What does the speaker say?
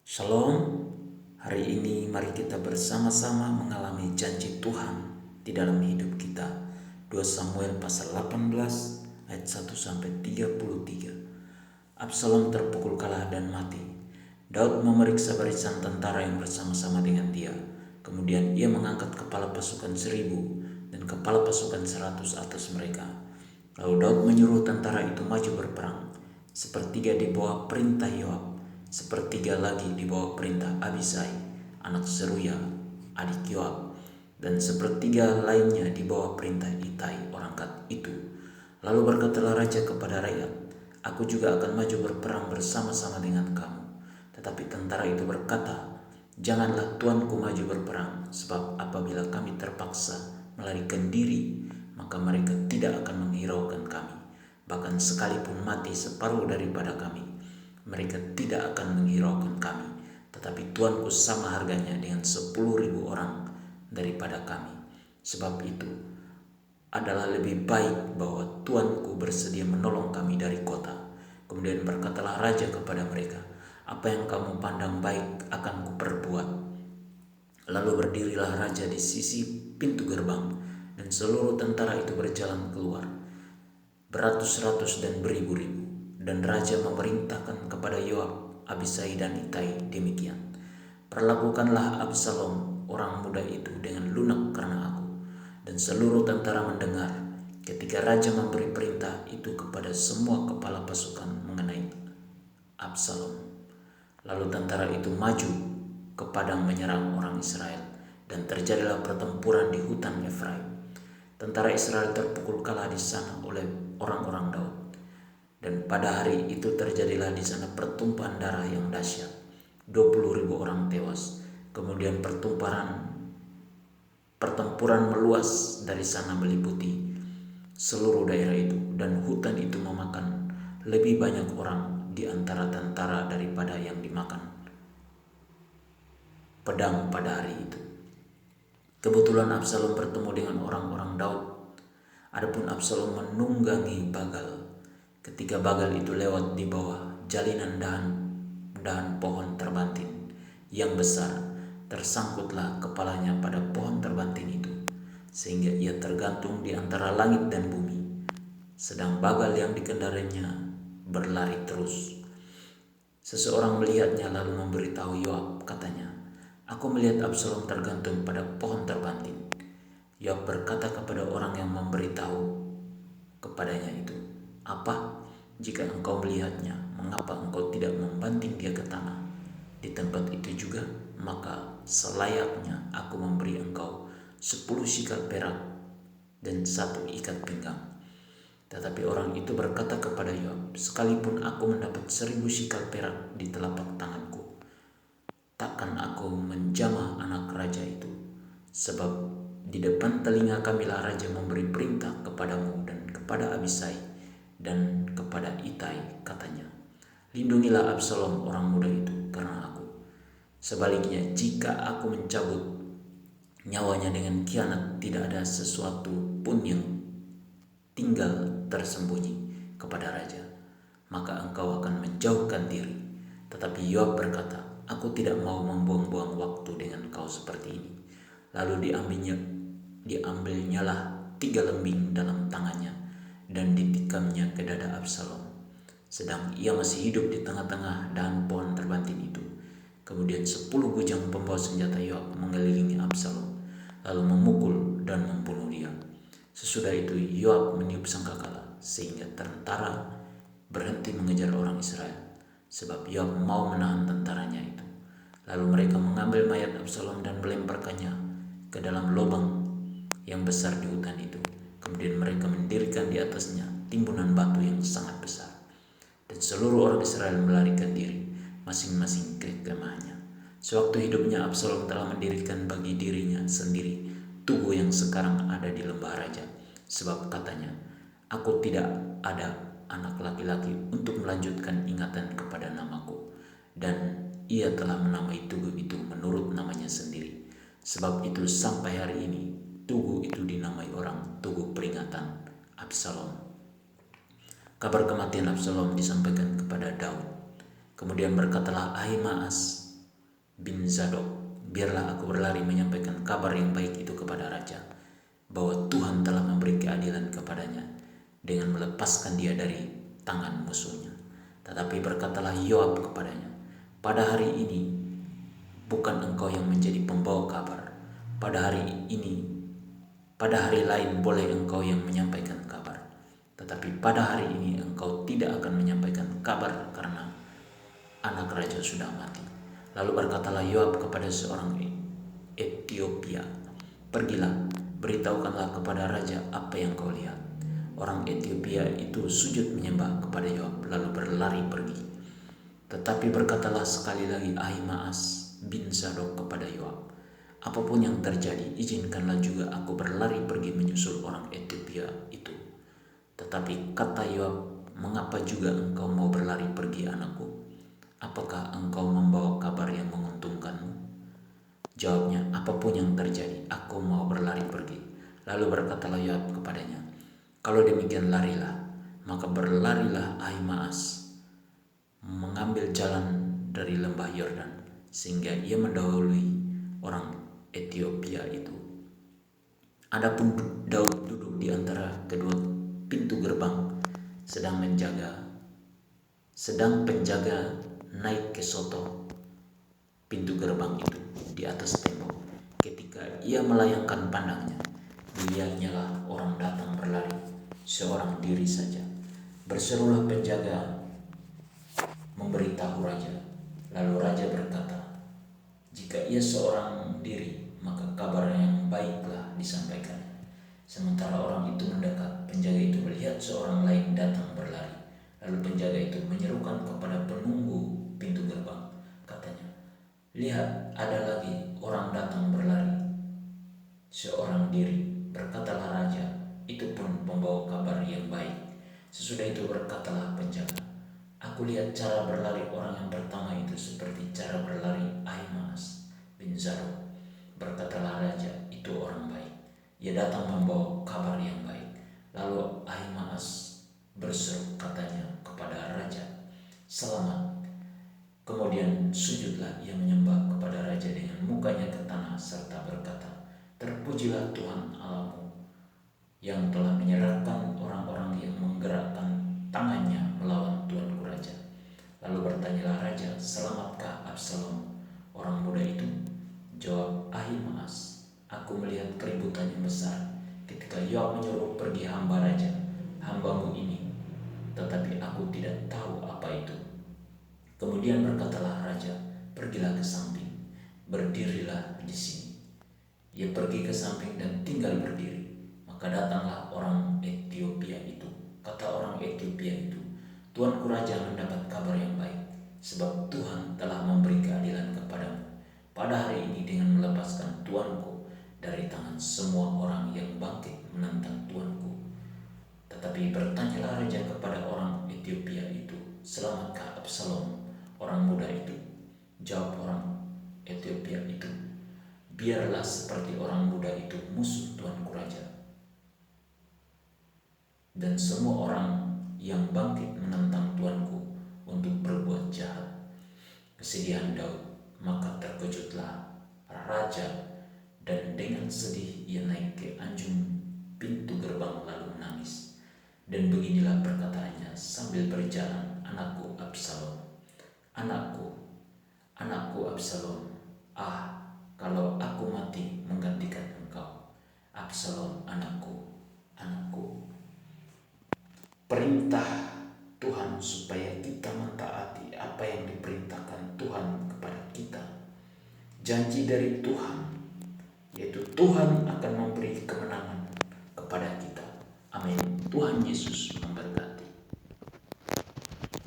Shalom, hari ini mari kita bersama-sama mengalami janji Tuhan di dalam hidup kita. 2 Samuel pasal 18 ayat 1-33. Absalom terpukul kalah dan mati. Daud memeriksa barisan tentara yang bersama-sama dengan dia. Kemudian ia mengangkat kepala pasukan 1.000 dan kepala pasukan 100 atas mereka. Lalu Daud menyuruh tentara itu maju berperang. Sepertiga di bawah perintah Yoab, sepertiga lagi di bawah perintah Abisai, anak Seruya, adik Yoab, dan sepertiga lainnya di bawah perintah Itai, orang Gat itu. Lalu berkatalah raja kepada rakyat, "Aku juga akan maju berperang bersama-sama dengan kamu." Tetapi tentara itu berkata, "Janganlah tuanku maju berperang, sebab apabila kami terpaksa melarikan diri, maka mereka tidak akan menghiraukan kami. Bahkan sekalipun mati separuh daripada kami, mereka tidak akan menghiraukan kami. Tetapi tuanku sama harganya dengan 10.000 orang daripada kami. Sebab itu adalah lebih baik bahwa tuanku bersedia menolong kami dari kota." Kemudian berkatalah raja kepada mereka, "Apa yang kamu pandang baik akan kuperbuat." Lalu berdirilah raja di sisi pintu gerbang, dan seluruh tentara itu berjalan keluar, beratus-ratus dan beribu-ribu. Dan raja memerintahkan kepada Yoab, Abisai dan Itai demikian, "Perlakukanlah Absalom orang muda itu dengan lunak karena aku." Dan seluruh tentara mendengar ketika raja memberi perintah itu kepada semua kepala pasukan mengenai Absalom. Lalu tentara itu maju ke padang menyerang orang Israel, dan terjadilah pertempuran di hutan Efraim. Tentara Israel terpukul kalah di sana oleh orang-orang Daud. Dan pada hari itu terjadilah di sana pertumpahan darah yang dahsyat. 20.000 orang tewas. Kemudian pertempuran meluas dari sana meliputi seluruh daerah itu, dan hutan itu memakan lebih banyak orang di antara tentara daripada yang dimakan pedang pada hari itu. Kebetulan Absalom bertemu dengan orang-orang Daud. Adapun Absalom menunggangi Bagal. Ketika Bagal itu lewat di bawah jalinan dahan pohon terbantin yang besar, tersangkutlah kepalanya pada pohon terbantin itu, sehingga ia tergantung di antara langit dan bumi. Sedang Bagal yang dikendarainya berlari terus. Seseorang melihatnya lalu memberitahu Yoab, katanya, "Aku melihat Absalom tergantung pada pohon terbantin." Yoab berkata kepada orang yang memberitahu kepadanya itu, "Apa? Jika engkau melihatnya, mengapa engkau tidak membanting dia ke tanah? Di tempat itu juga, maka selayaknya aku memberi engkau 10 sikal perak dan 1 ikat pinggang." Tetapi orang itu berkata kepada Yoab, "Sekalipun aku mendapat 1.000 sikal perak di telapak tanganku, takkan aku menjamah anak raja itu. Sebab di depan telinga kamilah raja memberi perintah kepadamu dan kepada Abisai dan kepada Itai, katanya, 'Lindungilah Absalom orang muda itu karena aku. Sebaliknya, jika aku mencabut nyawanya dengan khianat, tidak ada sesuatu pun yang tinggal tersembunyi kepada raja, maka engkau akan menjauhkan diri.' Tetapi Yoab berkata, 'Aku tidak mau membuang-buang waktu dengan kau seperti ini.' Lalu diambilnyalah 3 lembing dalam tangannya dan ditikamnya ke dada Absalom, sedang ia masih hidup di tengah-tengah dahan pohon terbantin itu. Kemudian 10 bujang pembawa senjata Yoab mengelilingi Absalom, lalu memukul dan membunuh dia. Sesudah itu Yoab meniup sangkakala, sehingga tentara berhenti mengejar orang Israel, sebab Yoab mau menahan tentaranya itu. Lalu mereka mengambil mayat Absalom dan melemparkannya ke dalam lubang yang besar di hutan itu. Kemudian mereka mendirikan di atasnya timbunan batu yang sangat besar. Dan seluruh orang Israel melarikan diri masing-masing ke kemahnya. Sewaktu hidupnya Absalom telah mendirikan bagi dirinya sendiri tugu yang sekarang ada di lembah raja. Sebab katanya, 'Aku tidak ada anak laki-laki untuk melanjutkan ingatan kepada namaku.' Dan ia telah menamai tugu itu menurut namanya sendiri. Sebab itu sampai hari ini tugu itu dinamai orang Tugu Peringatan Absalom." Kabar kematian Absalom disampaikan kepada Daud. Kemudian berkatalah Ahimaas, bin Zadok, biarlah aku berlari menyampaikan kabar yang baik itu kepada raja, bahwa Tuhan telah memberi keadilan kepadanya dengan melepaskan dia dari tangan musuhnya. Tetapi berkatalah Yoab kepadanya, pada hari ini bukan engkau yang menjadi pembawa kabar. Pada hari lain boleh engkau yang menyampaikan kabar. Tetapi pada hari ini engkau tidak akan menyampaikan kabar karena anak raja sudah mati. Lalu berkatalah Yoab kepada seorang Etiopia, pergilah, beritahukanlah kepada raja apa yang kau lihat. Orang Etiopia itu sujud menyembah kepada Yoab, lalu berlari pergi. Tetapi berkatalah sekali lagi Ahimaas bin Zadok kepada Yoab, apapun yang terjadi, izinkanlah juga aku berlari pergi menyusul orang Etiopia itu. Tetapi kata Yoab, mengapa juga engkau mau berlari pergi, anakku? Apakah engkau membawa kabar yang menguntungkanmu? Jawabnya, apapun yang terjadi, aku mau berlari pergi. Lalu berkatalah Yoab kepadanya, kalau demikian larilah. Maka berlarilah Ahimaas mengambil jalan dari lembah Yordan, sehingga ia mendahului orang Etiopia itu. Adapun Daud duduk di antara kedua pintu gerbang, sedang penjaga naik ke soto pintu gerbang itu di atas tembok. Ketika ia melayangkan pandangnya, dilihatnyalah orang datang berlari, seorang diri saja. Berserulah penjaga memberitahu raja. Lalu raja berkata, jika ia seorang diri, maka kabar yang baiklah disampaikan. Sementara orang itu mendekat, penjaga itu melihat seorang lain datang berlari. Lalu penjaga itu menyerukan kepada penunggu pintu gerbang, katanya, lihat, ada lagi orang datang berlari, seorang diri. Berkatalah raja, itu pun membawa kabar yang baik. Sesudah itu berkatalah penjaga, aku lihat cara berlari orang yang pertama itu seperti cara berlari Ahimaas bin Zadok. Berkatalah raja, itu orang baik, ia datang membawa kabar yang baik. Lalu Ahimaas berseru katanya kepada raja, selamat. Kemudian sujudlah ia menyembah kepada raja dengan mukanya ke tanah serta berkata, terpujilah Tuhan Allahmu yang telah menyerahkan orang-orang yang menggerakkan tangannya melawan tuanku raja. Lalu bertanyalah raja, selamatkah Absalom orang muda itu? Jawab Ahimaas, aku melihat keributan yang besar ketika Yoab menyuruh pergi hamba raja, hambamu ini, tetapi aku tidak tahu apa itu. Kemudian berkatalah raja, pergilah ke samping, berdirilah di sini. Ia pergi ke samping dan tinggal berdiri. Maka datanglah orang Etiopia itu. Kata orang Etiopia itu, tuanku raja mendapat kabar yang baik, sebab Tuhan telah memberi keadilan kepadamu pada hari ini dengan melepaskan tuanku dari tangan semua orang yang bangkit menentang tuanku. Tetapi bertanyalah raja kepada orang Etiopia itu, selamatkah Absalom orang muda itu? Jawab orang Etiopia itu, biarlah seperti orang muda itu musuh tuanku raja. Dan semua orang yang bangkit menentang tuanku untuk berbuat jahat. Kesedihan Daud, maka terkejutlah raja, dan dengan sedih ia naik ke anjung pintu gerbang lalu menangis. Dan beginilah perkataannya sambil berjalan, anakku Absalom, anakku, anakku Absalom, ah, kalau aku mati menggantikan engkau, Absalom anakku, anakku. Perintah Tuhan supaya kita mentaati apa yang diperintahkan Tuhan kepada kita. Janji dari Tuhan, yaitu Tuhan